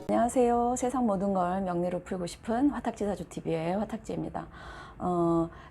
안녕하세요. 세상 모든 걸 명리로 풀고 싶은 화탁지사주TV의 화탁지입니다.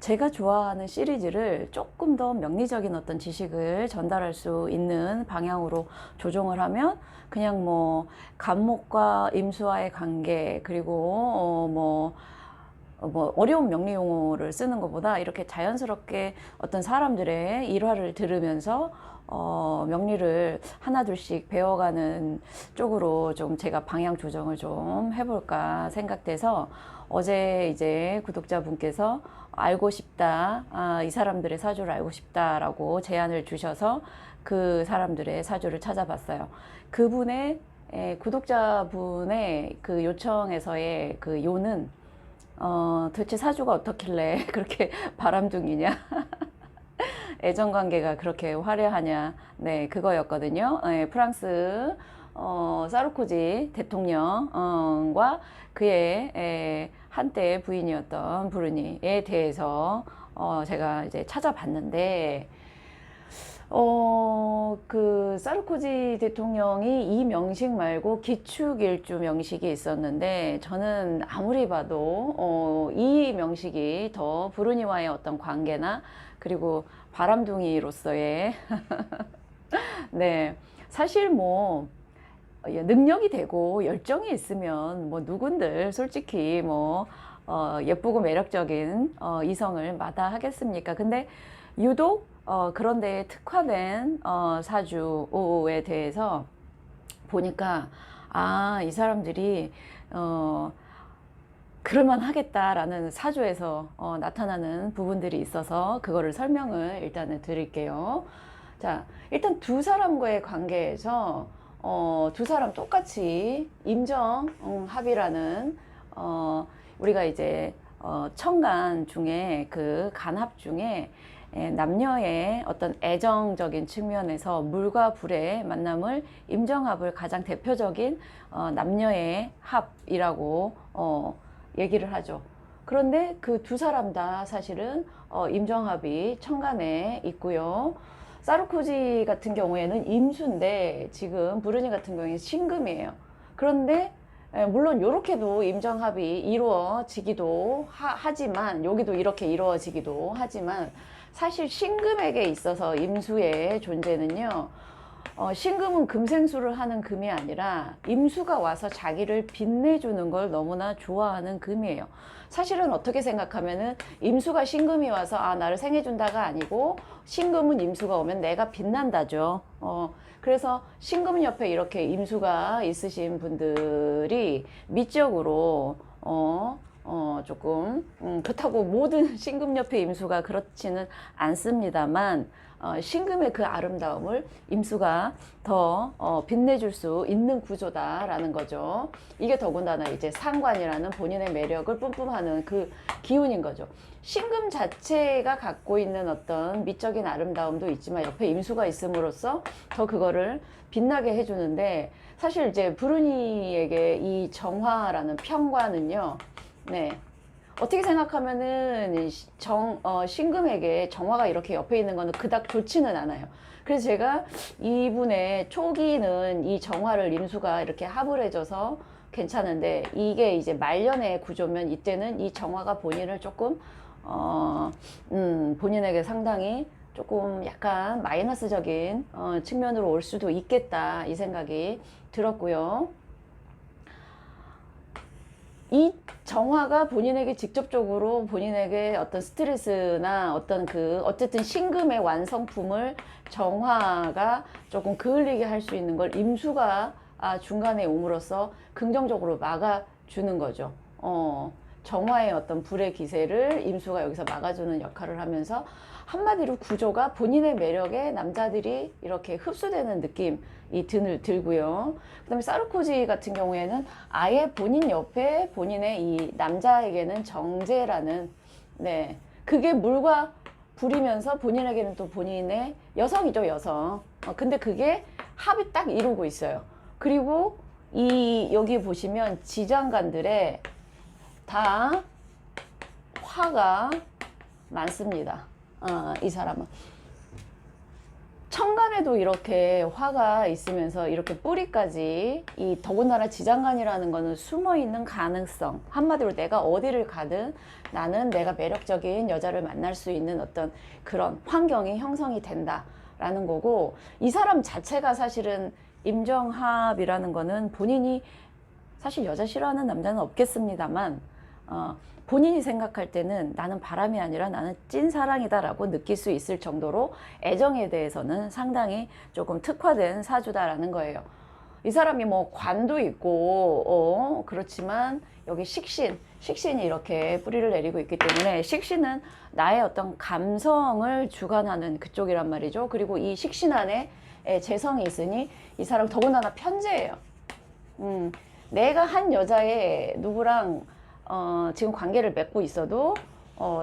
제가 좋아하는 시리즈를 조금 더 명리적인 어떤 지식을 전달할 수 있는 방향으로 조정을 하면 그냥 뭐 간목과 임수와의 관계, 그리고 뭐 어려운 명리 용어를 쓰는 것보다 이렇게 자연스럽게 어떤 사람들의 일화를 들으면서 명리를 하나둘씩 배워가는 쪽으로 좀 제가 방향 조정을 좀 해볼까 생각돼서 어제 이제 구독자분께서 알고 싶다, 이 사람들의 사주를 알고 싶다라고 제안을 주셔서 그 사람들의 사주를 찾아봤어요. 그분의 구독자분의 그 요청에서의 그 요는 도대체 사주가 어떻길래 그렇게 바람둥이냐? 애정관계가 그렇게 화려하냐? 네, 그거였거든요. 네, 프랑스, 사르코지 대통령과 그의 한때 부인이었던 브루니에 대해서 제가 이제 찾아봤는데, 그 사르코지 대통령이 이 명식 말고 기축일주 명식이 있었는데, 저는 아무리 봐도 이 명식이 더 브루니와의 어떤 관계나 그리고 바람둥이로서의 네, 사실 뭐 능력이 되고 열정이 있으면 뭐 누군들 솔직히 뭐 예쁘고 매력적인 이성을 마다하겠습니까? 근데 유독 그런 데에 특화된 사주에 대해서 보니까 이 사람들이 그럴만 하겠다라는 사주에서 나타나는 부분들이 있어서 그거를 설명을 일단은 드릴게요. 자, 일단 두 사람과의 관계에서 두 사람 똑같이 임정합이라는 우리가 이제 천간 중에 그 간합 중에 남녀의 어떤 애정적인 측면에서 물과 불의 만남을 임정합을 가장 대표적인 남녀의 합이라고 얘기를 하죠. 그런데 그 두 사람 다 사실은 임정합이 천간에 있고요. 사르코지 같은 경우에는 임수인데 지금 브루니 같은 경우에는 신금이에요. 그런데 물론 이렇게도 임정합이 이루어지기도 하지만 여기도 이렇게 이루어지기도 하지만 사실 신금에게 있어서 임수의 존재는요, 신금은 금생수를 하는 금이 아니라 임수가 와서 자기를 빛내주는 걸 너무나 좋아하는 금이에요. 사실은 어떻게 생각하면은 임수가 신금이 와서 나를 생해준다가 아니고 신금은 임수가 오면 내가 빛난다죠. 그래서 신금 옆에 이렇게 임수가 있으신 분들이 미적으로 조금 그렇다고 모든 신금 옆에 임수가 그렇지는 않습니다만 신금의 그 아름다움을 임수가 더 빛내줄 수 있는 구조다라는 거죠. 이게 더군다나 이제 상관이라는 본인의 매력을 뿜뿜하는 그 기운인 거죠. 신금 자체가 갖고 있는 어떤 미적인 아름다움도 있지만 옆에 임수가 있음으로써 더 그거를 빛나게 해주는데, 사실 이제 브루니에게 이 정화라는 평관은요, 네, 어떻게 생각하면은 신금에게 정화가 이렇게 옆에 있는 거는 그닥 좋지는 않아요. 그래서 제가 이분의 초기는 이 정화를 임수가 이렇게 합을 해줘서 괜찮은데, 이게 이제 말년의 구조면 이때는 이 정화가 본인을 조금 본인에게 상당히 조금 약간 마이너스적인 측면으로 올 수도 있겠다, 이 생각이 들었고요. 이 정화가 본인에게 직접적으로 본인에게 어떤 스트레스나 어떤 어쨌든 신금의 완성품을 정화가 조금 그을리게 할 수 있는 걸 임수가 중간에 옴으로써 긍정적으로 막아주는 거죠. 정화의 어떤 불의 기세를 임수가 여기서 막아주는 역할을 하면서 한마디로 구조가 본인의 매력에 남자들이 이렇게 흡수되는 느낌이 들고요. 그 다음에 사르코지 같은 경우에는 아예 본인 옆에 본인의 이 남자에게는 정제라는, 네, 그게 물과 불이면서 본인에게는 또 본인의 여성이죠, 여성. 근데 그게 합이 딱 이루고 있어요. 그리고 여기 보시면 지장간들의 다 화가 많습니다. 이 사람은 천간에 지금에도 이렇게 화가 있으면서 이렇게 뿌리까지, 이 더군다나 지장간이라는 거는 숨어있는 가능성, 한마디로 내가 어디를 가든 나는 내가 매력적인 여자를 만날 수 있는 어떤 그런 환경이 형성이 된다라는 거고, 이 사람 자체가 사실은 임정합이라는 거는 본인이 사실 여자 싫어하는 남자는 없겠습니다만 본인이 생각할 때는 나는 바람이 아니라 나는 찐사랑이다 라고 느낄 수 있을 정도로 애정에 대해서는 상당히 조금 특화된 사주다라는 거예요. 이 사람이 뭐 관도 있고 그렇지만 여기 식신이 이렇게 뿌리를 내리고 있기 때문에, 식신은 나의 어떤 감성을 주관하는 그쪽이란 말이죠. 그리고 이 식신 안에 재성이 있으니 이 사람 더군다나 편재예요. 내가 한 여자의 누구랑 지금 관계를 맺고 있어도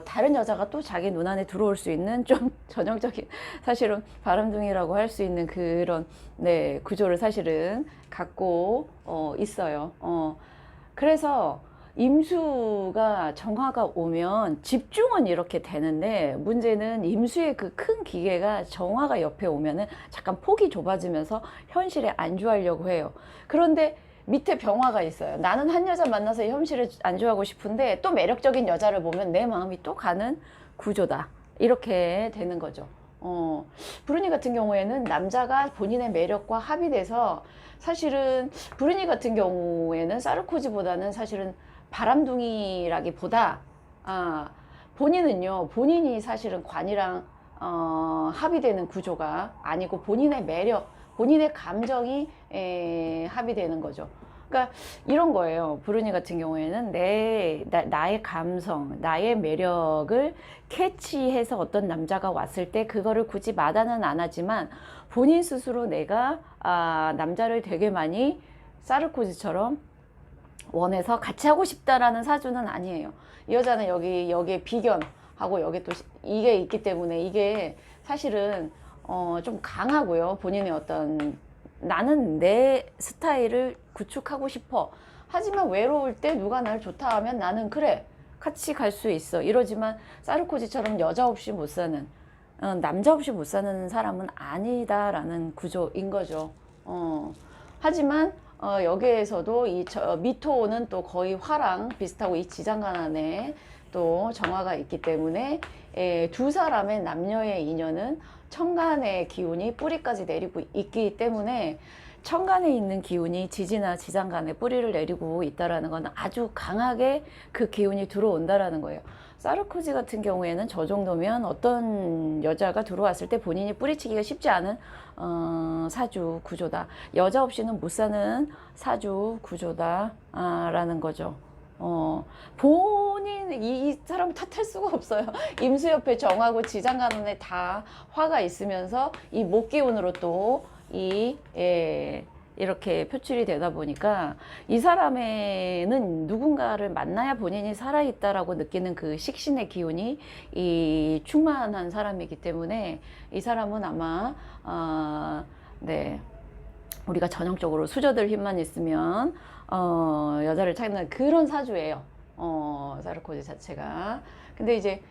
다른 여자가 또 자기 눈 안에 들어올 수 있는 좀 전형적인, 사실은 바람둥이라고 할 수 있는 그런 구조를 사실은 갖고 있어요. 그래서 임수가 정화가 오면 집중은 이렇게 되는데, 문제는 임수의 그 큰 기계가 정화가 옆에 오면은 잠깐 폭이 좁아지면서 현실에 안주하려고 해요. 그런데 밑에 병화가 있어요. 나는 한 여자 만나서 현실에 안주하고 싶은데 또 매력적인 여자를 보면 내 마음이 또 가는 구조다. 이렇게 되는 거죠. 브루니 같은 경우에는 남자가 본인의 매력과 합의돼서, 사실은 브루니 같은 경우에는 사르코지보다는 사실은 바람둥이라기보다 본인은요, 본인이 사실은 관이랑 합의되는 구조가 아니고 본인의 매력, 본인의 감정이 합의되는 거죠. 그러니까 이런 거예요. 브루니 같은 경우에는 나의 감성, 나의 매력을 캐치해서 어떤 남자가 왔을 때 그거를 굳이 마다는 안 하지만, 본인 스스로 내가 남자를 되게 많이 사르코지처럼 원해서 같이 하고 싶다라는 사주는 아니에요. 이 여자는 여기에 비견하고 여기 또 이게 있기 때문에, 이게 사실은 좀 강하고요. 본인의 어떤, 나는 내 스타일을 구축하고 싶어. 하지만 외로울 때 누가 날 좋다 하면 나는 그래, 같이 갈 수 있어. 이러지만 사르코지처럼 여자 없이 못 사는, 남자 없이 못 사는 사람은 아니다라는 구조인 거죠. 하지만 여기에서도 이 미토는 또 거의 화랑 비슷하고 이 지장간 안에 또 정화가 있기 때문에 두 사람의 남녀의 인연은 천간의 기운이 뿌리까지 내리고 있기 때문에, 천간에 있는 기운이 지지나 지장간에 뿌리를 내리고 있다라는 건 아주 강하게 그 기운이 들어온다라는 거예요. 사르코지 같은 경우에는 저 정도면 어떤 여자가 들어왔을 때 본인이 뿌리치기가 쉽지 않은 사주 구조다. 여자 없이는 못 사는 사주 구조다 라는 거죠. 본인, 이 사람 탓할 수가 없어요. 임수 옆에 정하고 지장간에 다 화가 있으면서 이 목기운으로 또 이렇게 표출이 되다 보니까, 이 사람에는 누군가를 만나야 본인이 살아있다라고 느끼는 그 식신의 기운이 충만한 사람이기 때문에, 이 사람은 아마 우리가 전형적으로 수저들 힘만 있으면 여자를 찾는 그런 사주예요. 사르코지 자체가. 근데 이제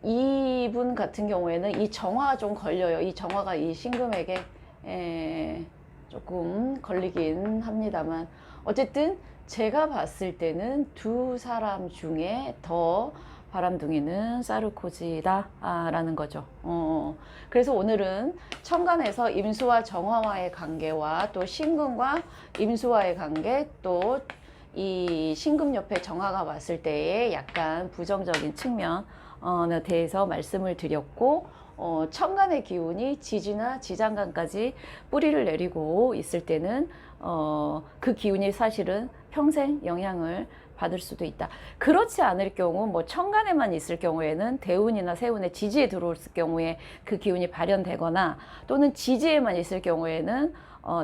이분 같은 경우에는 이 정화가 좀 걸려요. 이 정화가 이 신금에게 조금 걸리긴 합니다만, 어쨌든 제가 봤을 때는 두 사람 중에 더 바람둥이는 사르코지다 라는 거죠. 그래서 오늘은 천간에서 임수와 정화와의 관계와 또 신금과 임수와의 관계, 또 이 신금 옆에 정화가 왔을 때의 약간 부정적인 측면에 대해서 말씀을 드렸고, 천간의 기운이 지지나 지장간까지 뿌리를 내리고 있을 때는 그 기운이 사실은 평생 영향을 받을 수도 있다. 그렇지 않을 경우, 뭐 천간에만 있을 경우에는 대운이나 세운의 지지에 들어왔을 경우에 그 기운이 발현되거나, 또는 지지에만 있을 경우에는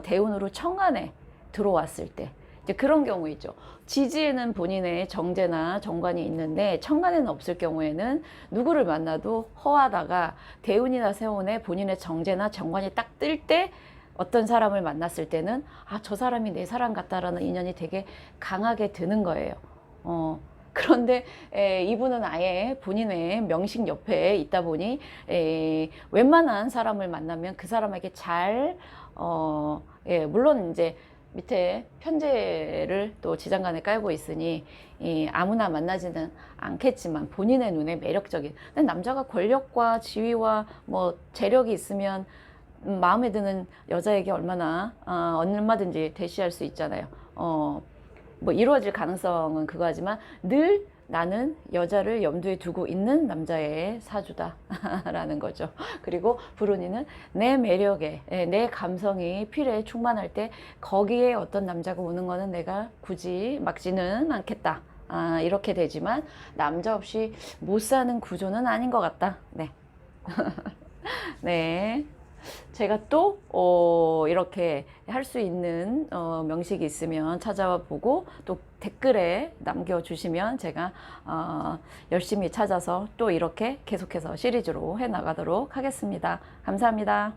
대운으로 천간에 들어왔을 때, 이제 그런 경우 있죠. 지지에는 본인의 정제나 정관이 있는데 천간에는 없을 경우에는 누구를 만나도 허하다가, 대운이나 세운에 본인의 정제나 정관이 딱 뜰 때 어떤 사람을 만났을 때는 저 사람이 내 사람 같다라는 인연이 되게 강하게 드는 거예요. 그런데 이분은 아예 본인의 명식 옆에 있다 보니 웬만한 사람을 만나면 그 사람에게 잘 물론 이제 밑에 편제를 또 지장간에 깔고 있으니 아무나 만나지는 않겠지만 본인의 눈에 매력적인. 근데 남자가 권력과 지위와 뭐 재력이 있으면 마음에 드는 여자에게 얼마든지 대시할 수 있잖아요. 뭐 이루어질 가능성은 그거지만 늘 나는 여자를 염두에 두고 있는 남자의 사주다 라는 거죠. 그리고 브루니는 내 매력에 내 감성이 필에 충만할 때 거기에 어떤 남자가 오는 거는 내가 굳이 막지는 않겠다. 이렇게 되지만 남자 없이 못 사는 구조는 아닌 것 같다. 네. 네. 제가 또 이렇게 할 수 있는 명식이 있으면 찾아와 보고 또 댓글에 남겨주시면 제가 열심히 찾아서 또 이렇게 계속해서 시리즈로 해 나가도록 하겠습니다. 감사합니다.